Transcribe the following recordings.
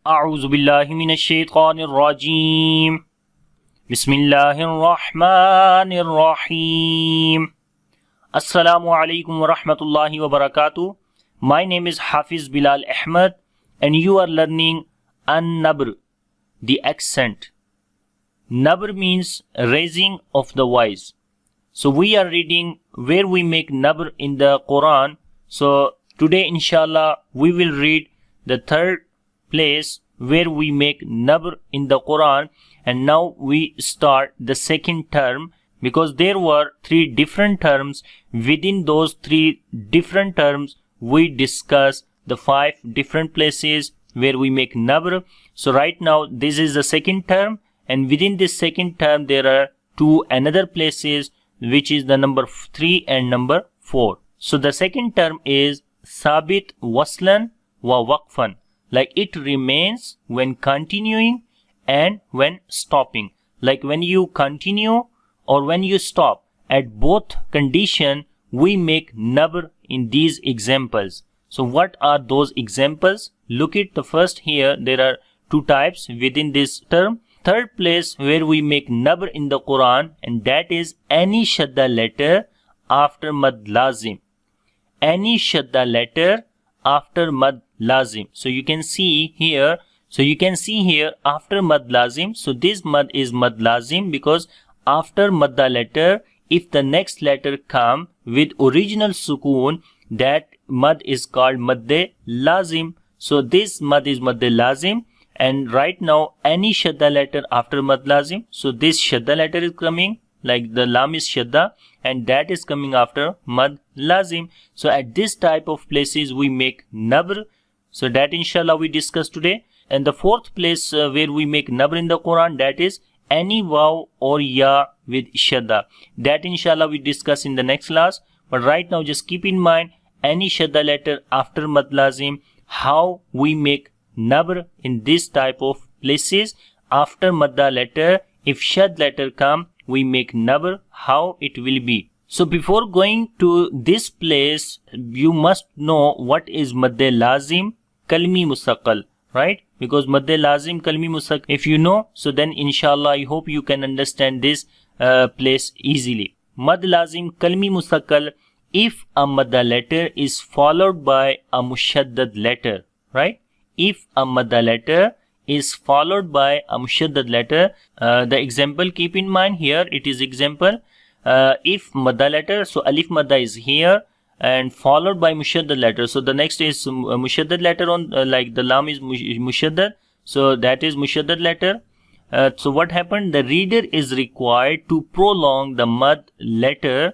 أعوذ بالله من الشيطان الرجيم بسم الله الرحمن الرحيم Assalamu alaikum wa rahmatullahi wa barakatuh. My name is Hafiz Bilal Ahmed and you are learning An-Nabr, the accent. Nabr means raising of the voice. So we are reading where we make Nabr in the Quran. So today inshallah we will read the third place where we make Nabr in the Quran, and now we start the second term because there were three different terms. Within those three different terms we discuss the five different places where we make Nabr. So right now this is the second term, and within this second term there are two another places which is the number 3 and number 4. So the second term is Sabit Waslan wa Waqfan, like it remains when continuing and when stopping. Like when you continue or when you stop, at both condition we make Nabr in these examples. So what are those examples? Look at the first here. There are two types within this term. Third place where we make Nabr in the Quran, and that is any shadda letter after mad lazim. Any shadda letter after mad lazim. So you can see here. After mad lazim. So this mad is mad lazim because after madda letter, if the next letter come with original sukoon, that mad is called madde lazim. So this mad is madde lazim, and right now any shadda letter after mad lazim. So this shadda letter is coming, like the lam is shadda, and that is coming after mad lazim. So at this type of places we make Nabr. So that inshallah we discuss today. And the fourth place where we make Nabr in the Quran, that is any waw or ya with shadda. That inshallah we discuss in the next class. But right now just keep in mind any shadda letter after mad lazim, how we make Nabr in this type of places. After madda letter, if shad letter come, we make Nabr, how it will be. So before going to this place, you must know what is madde lazim, kalmi musaqqal, right? Because madde lazim, kalmi musaqqal, if you know, so then inshallah I hope you can understand this place easily. Mad lazim, kalmi musaqqal, if a madda letter is followed by a mushaddad letter, right? If a madda letter is followed by a mushaddad letter, the example keep in mind here, it is example. If madda letter, so alif madda is here and followed by mushaddad letter. So the next is mushaddad letter on like the lam is mushaddad. So that is mushaddad letter. So what happened? The reader is required to prolong the mad letter.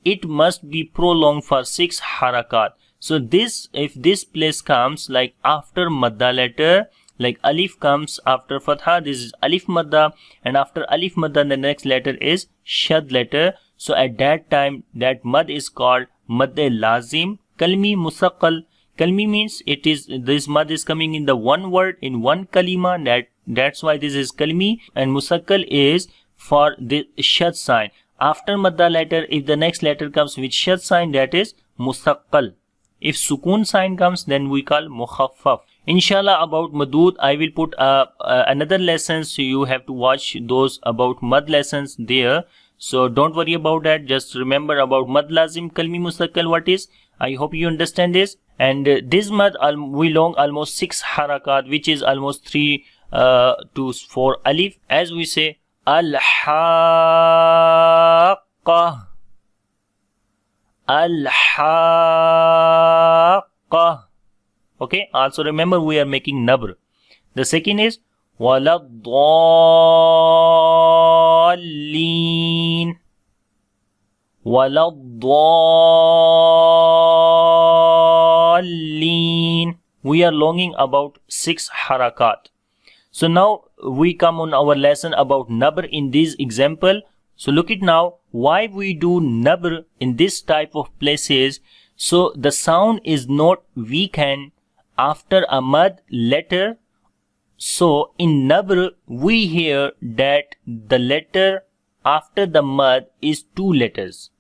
It must be prolonged for 6 harakat. So this, if this place comes like after madda letter, like alif comes after fatha, this is alif madda, and after alif madda the next letter is shad letter. So at that time that mad is called madde lazim, kalmi musaqqal. Kalmi means it is, this mad is coming in the one word in one kalima, that's why this is kalmi, and musaqqal is for the shad sign. After madda letter, if the next letter comes with shad sign, that is musaqqal. If sukoon sign comes, then we call mukhaffaf. Inshallah about madud I will put another lesson, so you have to watch those about mad lessons there. So don't worry about that. Just remember about mad lazim, kalmi musaqqal what is. I hope you understand this. And this mad we long almost 6 harakat, which is almost 3 to 4 alif. As we say al-haqqa, al-haqqa. Okay, also remember we are making Nabr. The second is waladdallin, waladdallin. We are longing about 6 harakat. So now we come on our lesson about Nabr in this example. So look at now why we do Nabr in this type of places. So the sound is not weakened after a mad letter. So in Nabr we hear that the letter after the mad is 2 letters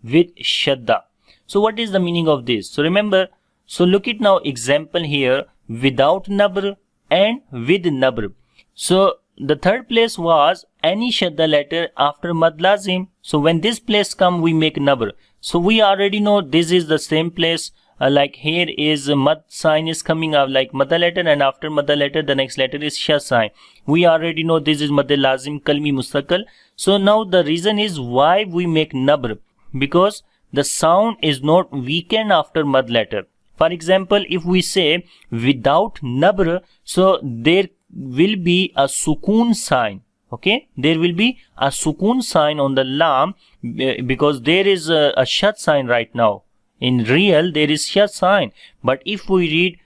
with shadda. So what is the meaning of this? So remember, so look at now example here without Nabr. and with nabr. So the third place was any shadda letter after mad lazim. So when this place come, we make nabr. So we already know this is the same place. Like here is mad sign is coming up, like madda letter, and after madda letter the next letter is shad sign. We already know this is mad lazim kalmi mustaqal. So now the reason is why we make nabr, because the sound is not weakened after mad letter. For example, if we say without nabr, so there will be a sukun sign. Okay, there will be a sukun sign on the lam because there is a shad sign right now. In real, there is shad sign, but if we read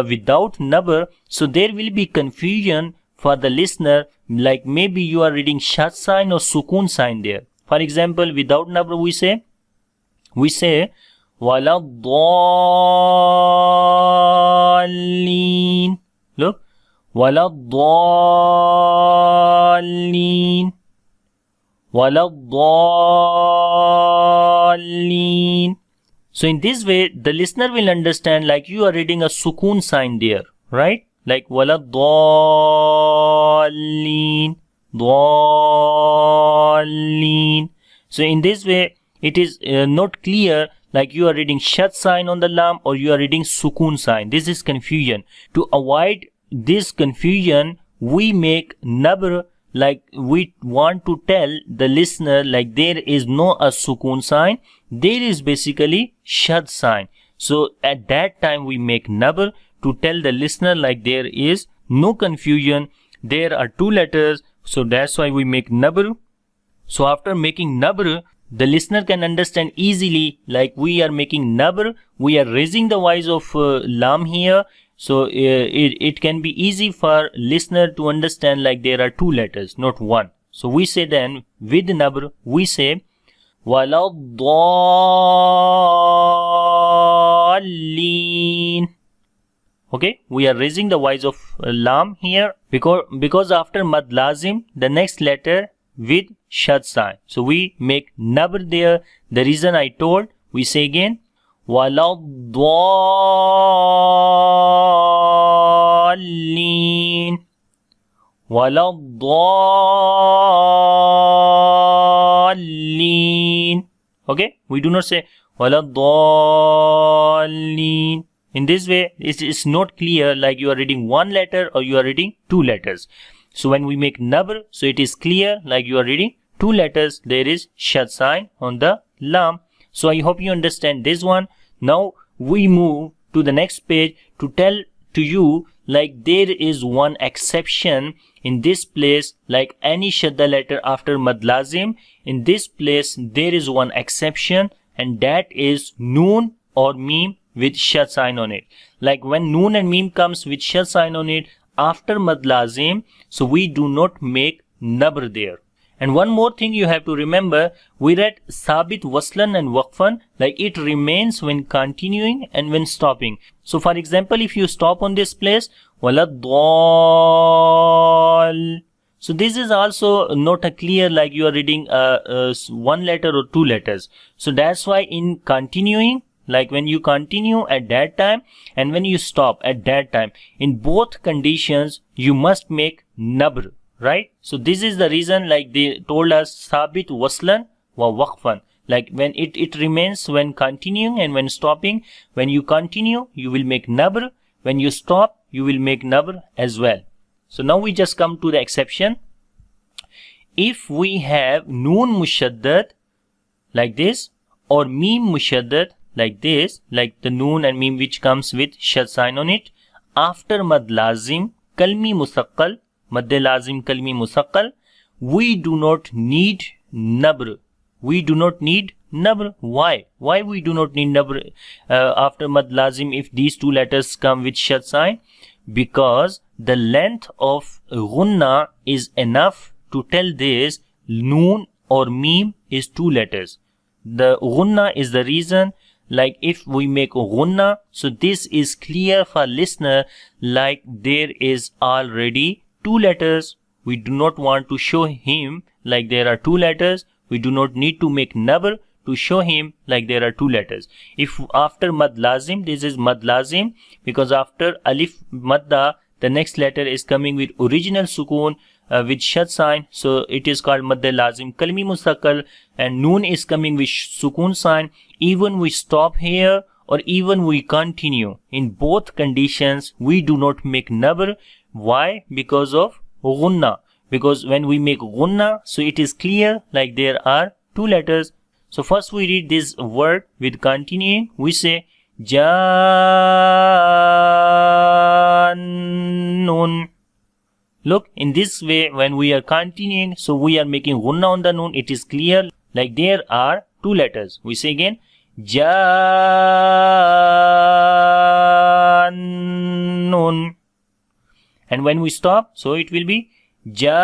without nabr, so there will be confusion for the listener, like maybe you are reading shad sign or sukun sign there. For example, without nabr we say wala dallin. Look, wala dallin, wala dallin. So in this way, the listener will understand like you are reading a sukun sign there, right? Like wala dallin, dallin. So in this way, it is not clear like you are reading shad sign on the lam or you are reading sukun sign. This is confusion. To avoid this confusion, we make nabr, like we want to tell the listener like there is no a sukun sign, there is basically shad sign. So at that time we make nabr to tell the listener like there is no confusion, there are two letters, so that's why we make nabr. So after making nabr, the listener can understand easily like we are making nabr, we are raising the voice of lam here. So it can be easy for listener to understand like there are two letters, not one. So we say then with nabr, we say wala dallin. Okay, we are raising the voice of lam here because after mad lazim the next letter with shad sign. So we make nabr there. The reason I told, we say again wala dallin, wala dallin. Okay, we do not say wala dallin. In this way, it is not clear like you are reading one letter or you are reading two letters. So when we make nabr, so it is clear like you are reading two letters, there is shad sign on the lam. So I hope you understand this one. Now we move to the next page to tell to you like there is one exception in this place, like any shadda letter after mad lazim. In this place there is one exception, and that is noon or meme with shad sign on it. Like when noon and meme comes with shad sign on it after mad lazim, so we do not make nabr there. And one more thing you have to remember, we read sabit waslan and waqfan, like it remains when continuing and when stopping. So for example, if you stop on this place, wala dall. So this is also not a clear like you are reading one letter or two letters. So that's why in continuing, like when you continue at that time and when you stop at that time, in both conditions you must make nabr. Right? So this is the reason like they told us sabit waslan wa waqfan. Like when it remains when continuing and when stopping. When you continue, you will make nabr. When you stop, you will make nabr as well. So now we just come to the exception. If we have noon mushaddad like this or meme mushaddad like this, like the noon and meme which comes with shad sign on it, after mad lazim kalmi musaqqal, mad lazim kalmi musaqqal, we do not need nabr. We do not need nabr. Why? Why we do not need nabr after mad lazim if these two letters come with shad sign? Because the length of gunna is enough to tell this noon or meme is two letters. The gunna is the reason. Like if we make gunna, so this is clear for listener like there is already two letters. We do not want to show him like there are two letters. We do not need to make nabr to show him like there are two letters. If after mad lazim, this is mad lazim because after alif madda the next letter is coming with original sukoon with shad sign, so it is called mad lazim kalmi mustaqal, and noon is coming with sukoon sign. Even we stop here or even we continue, in both conditions we do not make nabr. Why? Because of gunna. Because when we make gunna, so it is clear like there are two letters. So first we read this word with continuing. We say Jannun. Look, in this way when we are continuing, so we are making gunna on the noon. It is clear like there are two letters. We say again Jannun. And when we stop, so it will be Jan.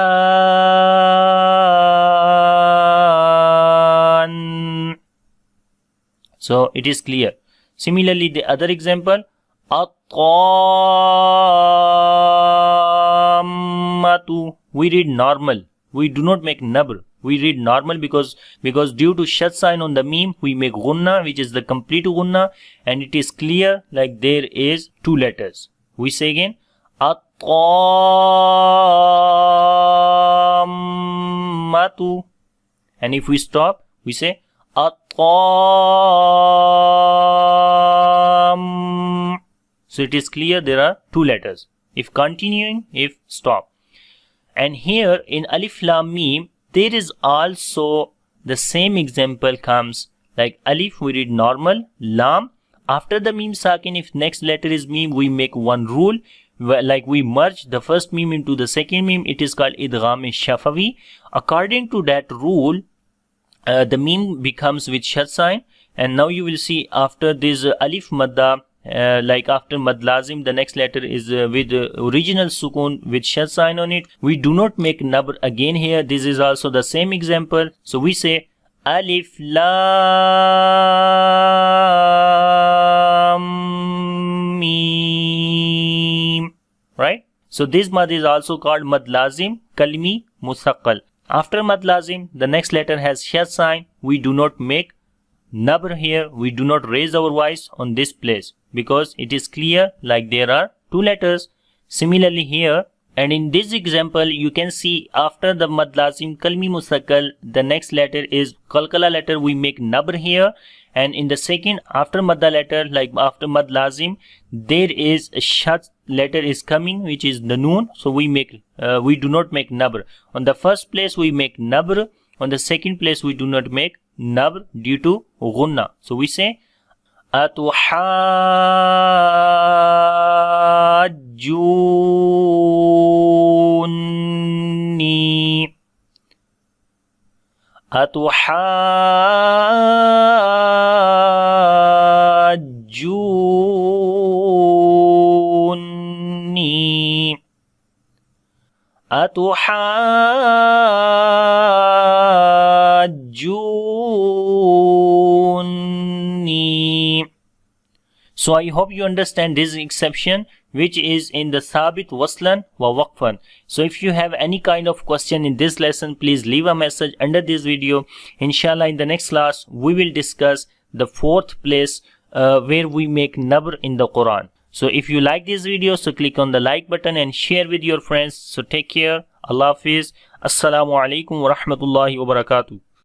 So it is clear. Similarly, the other example, At-Tammatu. We read normal. We do not make nabr. We read normal because due to shad sign on the meme, we make gunna, which is the complete gunna, and it is clear like there is two letters. We say again, At-Tammatu. And if we stop, we say At-Tamm. So it is clear there are two letters. If continuing, if stop. And here in Alif Lam Mim, there is also the same example comes like Alif, we read normal, Lam. After the Mim Sakin, if next letter is Mim, we make one rule. Like we merge the first meme into the second meme. It is called idgham shafawi. According to that rule, the meme becomes with shad sign, and now you will see after this alif madda, like after mad lazim, the next letter is with original sukoon with shad sign on it. We do not make nabr again here. This is also the same example. So we say alif lam mim, right? So this mad is also called mad lazim kalmi musaqqal. After mad lazim, the next letter has shad sign. We do not make nabr here. We do not raise our voice on this place because it is clear like there are two letters. Similarly here, and in this example, you can see after the mad lazim kalmi musaqqal, the next letter is qalqala letter. We make nabr here, and in the second after madda letter, like after mad lazim, there is a shad letter is coming, which is the noon. So we do not make nabr. On the first place we make nabr. On the second place we do not make nabr due to gunna. So we say Atuhajjuni. Atuhajjuni. Atuhajjuni. So I hope you understand this exception, which is in the Sabit Waslan wa Waqfan. So if you have any kind of question in this lesson, please leave a message under this video. Inshallah, in the next class, we will discuss the fourth place where we make nabr in the Quran. So if you like this video, so click on the like button and share with your friends. So take care. Allah Hafiz. Assalamu alaikum wa rahmatullahi wa barakatuh.